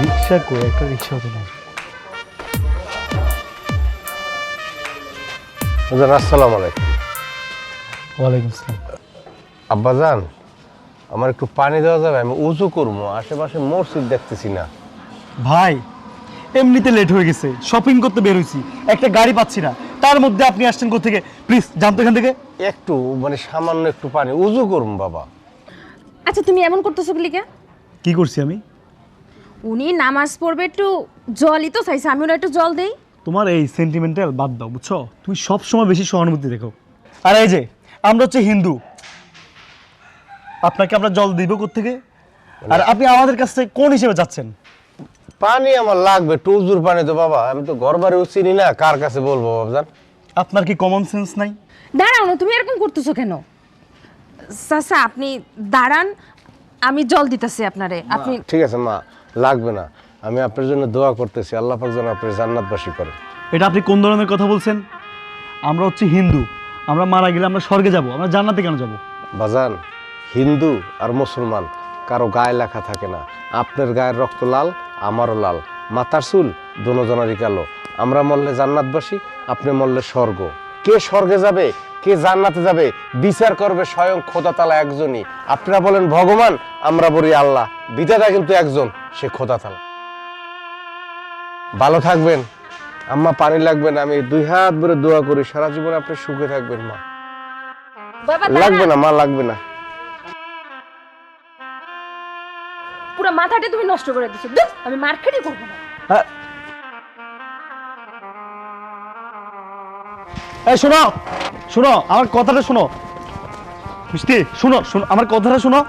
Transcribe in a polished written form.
রিক্সা করে একটা রিক্সা হতো না। আসসালামু আলাইকুম। ওয়ালাইকুম আসসালাম। আব্বাজান, আমার একটু পানি দেওয়া যাবে? আমি উজু করবো, আশেপাশে মসজিদ দেখতেছি না। ভাই এমনিতে লেট হয়ে গেছে, শপিং করতে বের হইছি, একটা গাড়ি পাচ্ছি না, তার মধ্যে আপনি আসছেন কোথা থেকে? প্লিজ জানতো এখান থেকে। একটু মানে সামান্য একটু পানি, উজু করবো বাবা। আচ্ছা তুমি এমন করতেছো কি লিগা? কি করছি আমি? উনি নামাজ পড়বে, একটু জলই তো চাইছে, আমি ওরা একটু জল দেই। তোমার এই সেন্টিমেন্টাল বাদ দাও, বুঝছো? তুমি সব সময় বেশি সহানুভূতি দেখো। আর এই যে আমরা হচ্ছে হিন্দু, আপনাকে আমরা জল দিব কোত্থেকে? আর আপনি আমাদের কাছ থেকে কোন হিসেবে যাচ্ছেন? পানি আমার লাগবে, একটু উজুর পানি তো বাবা। আমি তো ঘর বাড়িও চিনি না, কার কাছে বলবো বাবাজান? আপনার কি কমন সেন্স নাই? দাঁড়াও না, তুমি এরকম করতেছো কেন? চাচা আপনি দাঁড়ান, আমি জল দিতেছি আপনারে। আপনি ঠিক আছে মা, লাগবে না। আমি আপনার জন্য দোয়া করতেছি, আল্লাহ পাক যেন আপনার জান্নাতবাসী করে। এটা আপনি কোন ধরনের কথা বলছেন? আমরা হচ্ছে হিন্দু, আমরা মারা গেলে আমরা স্বর্গে যাব, আমরা জান্নাতে কেন যাব? বাজান, হিন্দু আর মুসলমান কারো গায়ে লেখা থাকে না। আপনার গায়ের রক্ত লাল, আমারও লাল, মাথার চুল দোনোজনারই কালো। আমরা মরলে জান্নাতবাসী, আপনি মরলে স্বর্গ। কে স্বর্গে যাবে, কে জান্নাতে যাবে, বিচার করবে স্বয়ং খোদা তাআলা একজনই। আপনারা বলেন ভগবান, আমরা বলি আল্লাহ। বিধাতা কিন্তু একজন, সে খোদা তাআলা। ভালো থাকবেন আম্মা, পানি লাগবে না। আমি দুই হাত ভরে দোয়া করি সারা জীবন আপনি সুখে থাকবেন মা। বাবা লাগবে দাঁড়ান, না মা, লাগবে না। পুরো মাথাটা তুমি নষ্ট করে দিছো। ধুর, আমি মার্কেটই করবো না। হ্যাঁ। এই শোনো শোনো, আমার কথাটা শোনো মিষ্টি, শোনো শোনো, আমার কথাটা শোনো।